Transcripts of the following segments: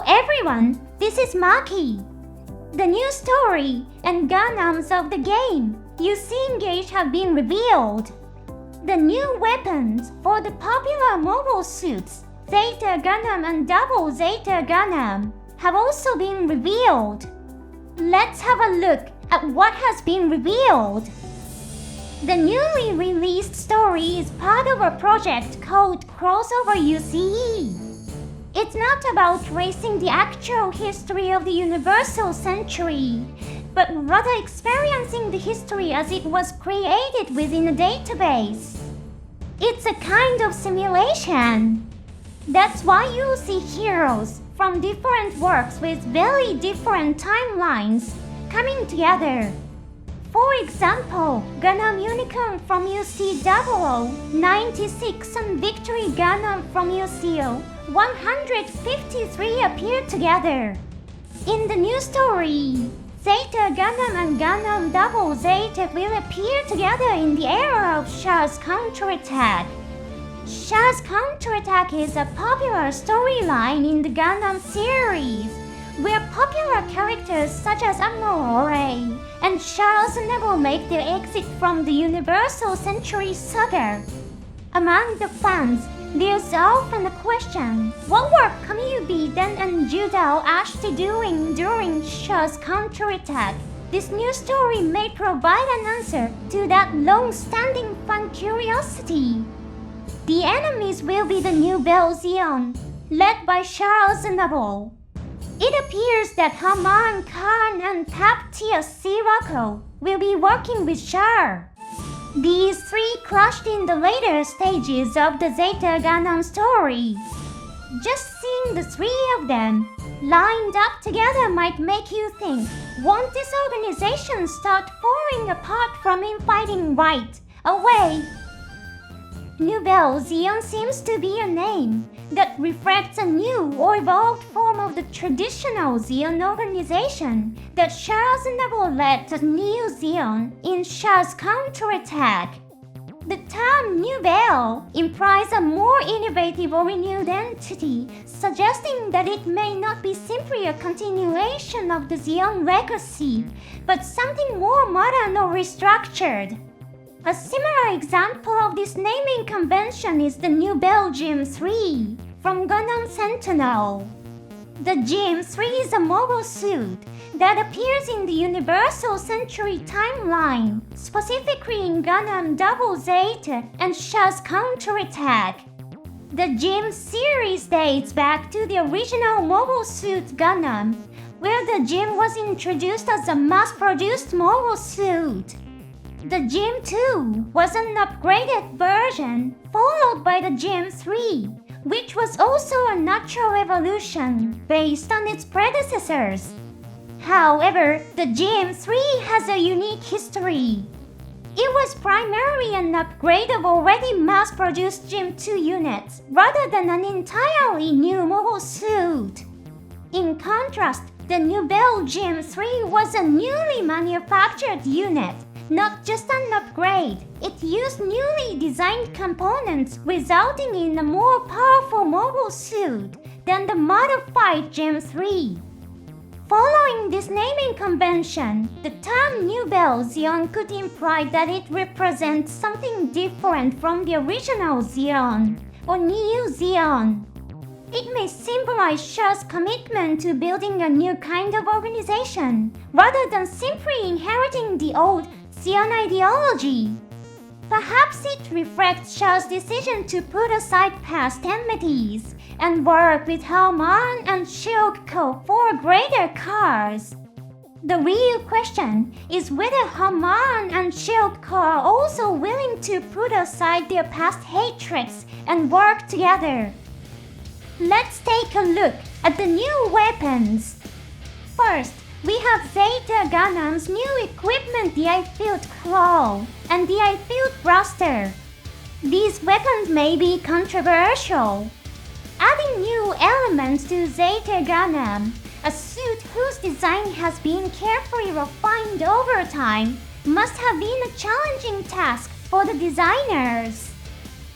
Hello everyone, this is Maki. The new story and Gundams of the game you see engaged have been revealed. The new weapons for the popular mobile suits Zeta Gundam and Double Zeta Gundam have also been revealed. Let's have a look at what has been revealed. The newly released story is part of a project called Crossover UCE. It's not about tracing the actual history of the Universal Century, but rather experiencing the history as it was created within a database. It's a kind of simulation. That's why you see heroes from different works with very different timelines coming together. For example, Gundam Unicorn from UC 0096 and Victory Gundam from UC 153 appear together. In the new story, Zeta Gundam and Gundam Double Zeta will appear together in the era of Char's counterattack. Char's counterattack is a popular storyline in the Gundam series, where popular characters such as Admiral Ray and Charles Neville make their exit from the Universal Century saga. Among the fans, there's often a question, what were Camille Ben and Judao Ashti doing during Char's counterattack? This new story may provide an answer to that long-standing fan curiosity. The enemies will be the Nouvelle Zeon, led by Charles Neville. It appears that Haman, Khan, and Taptia Sirocco will be working with Char. These three clashed in the later stages of the Zeta Gundam story. Just seeing the three of them lined up together might make you think, won't this organization start falling apart from infighting right away? Nouvelle Zeon seems to be a name that reflects a new or evolved form of the traditional Zeon organization that Charles Neville led to Neo Zeon in Char's counterattack. The term Nouvelle implies a more innovative or renewed entity, suggesting that it may not be simply a continuation of the Zeon legacy, but something more modern or restructured. A similar example of this naming convention is the Nouvelle Gym 3 from Gundam Sentinel. The Gym 3 is a mobile suit that appears in the Universal Century timeline, specifically in Gundam Double Zeta and Char's counterattack. The Gym series dates back to the original mobile suit Gundam, where the Gym was introduced as a mass-produced mobile suit. The Gym 2 was an upgraded version, followed by the Gym 3, which was also a natural evolution based on its predecessors. However, the Gym 3 has a unique history. It was primarily an upgrade of already mass-produced Gym 2 units, rather than an entirely new mobile suit. In contrast, the Nouvelle Gym 3 was a newly manufactured unit, not just an upgrade. It used newly designed components, resulting in a more powerful mobile suit than the modified Gym 3. Following this naming convention, the term Nouvelle Zeon could imply that it represents something different from the original Zeon, or Neo Zeon. It may symbolize Char's commitment to building a new kind of organization, rather than simply inheriting the old Zeon ideology. Perhaps it reflects Char's decision to put aside past enmities and work with Haman and Shilko for a greater cause. The real question is whether Haman and Shilko are also willing to put aside their past hatreds and work together. Let's take a look at the new weapons. First, we have Zeta Gundam's new equipment, the I-Field Claw and the I-Field Blaster. These weapons may be controversial. Adding new elements to Zeta Gundam, a suit whose design has been carefully refined over time, must have been a challenging task for the designers.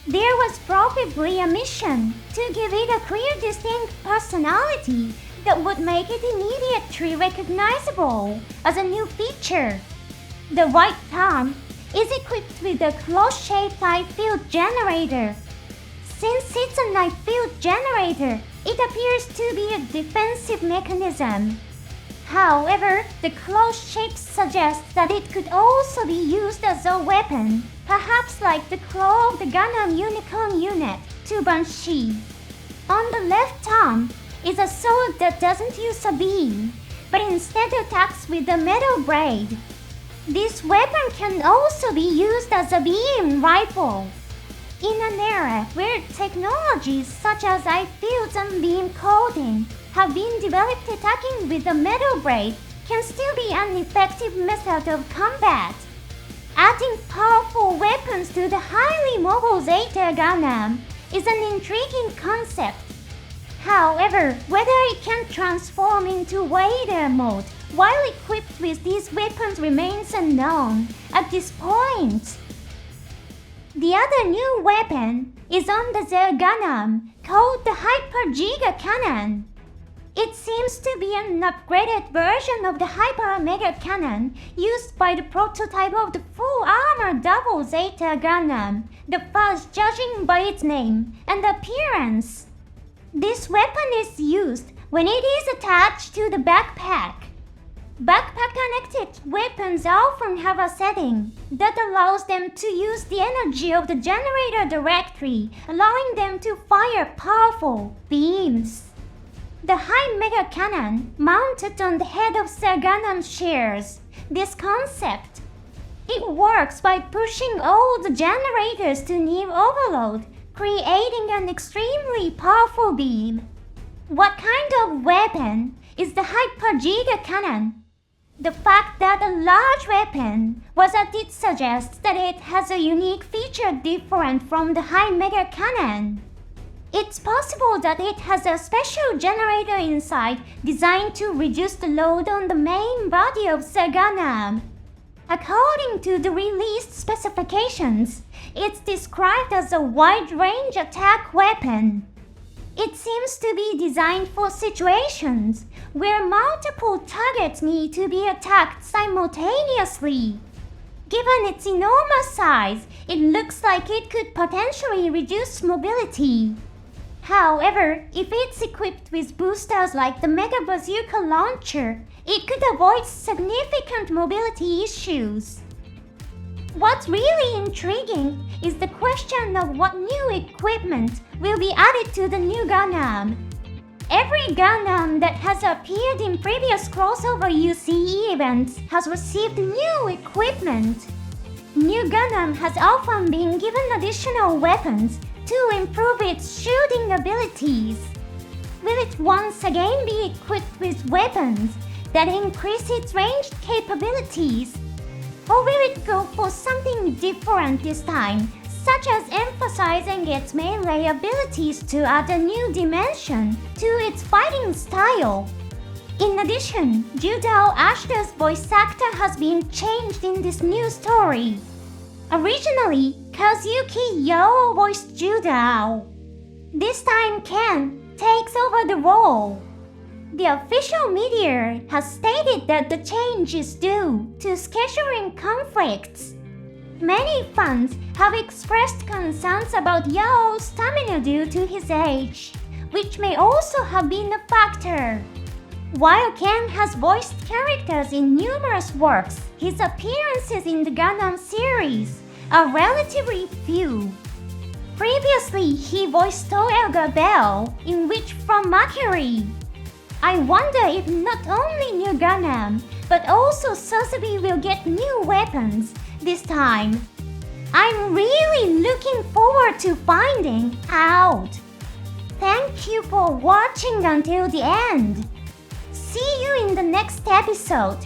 There was probably a mission to give it a clear, distinct personality that would make it immediately recognizable as a new feature. The right thumb is equipped with a close-shaped knife field generator. Since it's a knife field generator, it appears to be a defensive mechanism. However, the closed shape suggests that it could also be used as a weapon, perhaps like the claw of the Gundam Unicorn unit, Tubanshi. On the left thumb is a sword that doesn't use a beam, but instead attacks with a metal blade. This weapon can also be used as a beam rifle. In an era where technologies such as eye fields and beam coating have been developed, attacking with a metal blade can still be an effective method of combat. Adding powerful weapons to the highly mobile Zeta Gundam is an intriguing concept. However, whether it can transform into Wader mode while equipped with these weapons remains unknown at this point. The other new weapon is on the Zeta Gundam, called the Hyper Giga Cannon. It seems to be an upgraded version of the Hyper Mega Cannon used by the prototype of the full armor Double Zeta Gundam, the first judging by its name and appearance. This weapon is used when it is attached to the backpack. Backpack-connected weapons often have a setting that allows them to use the energy of the generator directly, allowing them to fire powerful beams. The High Mega Cannon mounted on the head of Zeta Gundam shares this concept. It works by pushing all the generators to near overload, creating an extremely powerful beam. What kind of weapon is the Hyper Giga Cannon? The fact that a large weapon was at it suggests that it has a unique feature different from the High Mega Cannon. It's possible that it has a special generator inside designed to reduce the load on the main body of Zeta Gundam. According to the released specifications, it's described as a wide-range attack weapon. It seems to be designed for situations where multiple targets need to be attacked simultaneously. Given its enormous size, it looks like it could potentially reduce mobility. However, if it's equipped with boosters like the Mega Bazooka launcher, it could avoid significant mobility issues. What's really intriguing is the question of what new equipment will be added to the new Gundam. Every Gundam that has appeared in previous crossover UCE events has received new equipment. New Gundam has often been given additional weapons to improve its shooting abilities. Will it once again be equipped with weapons that increase its ranged capabilities? Or will it go for something different this time, such as emphasizing its melee abilities to add a new dimension to its fighting style? In addition, Judao Ashita's voice actor has been changed in this new story. Originally, Kazuki Yo voiced Judao. This time Ken takes over the role. The official media has stated that the change is due to scheduling conflicts. Many fans have expressed concerns about Yao's stamina due to his age, which may also have been a factor. While Ken has voiced characters in numerous works, his appearances in the Gundam series are relatively few. Previously, he voiced Toelga Bell in Witch from Mercury. I wonder if not only new Gundam, but also Sosubi will get new weapons this time. I'm really looking forward to finding out. Thank you for watching until the end. See you in the next episode.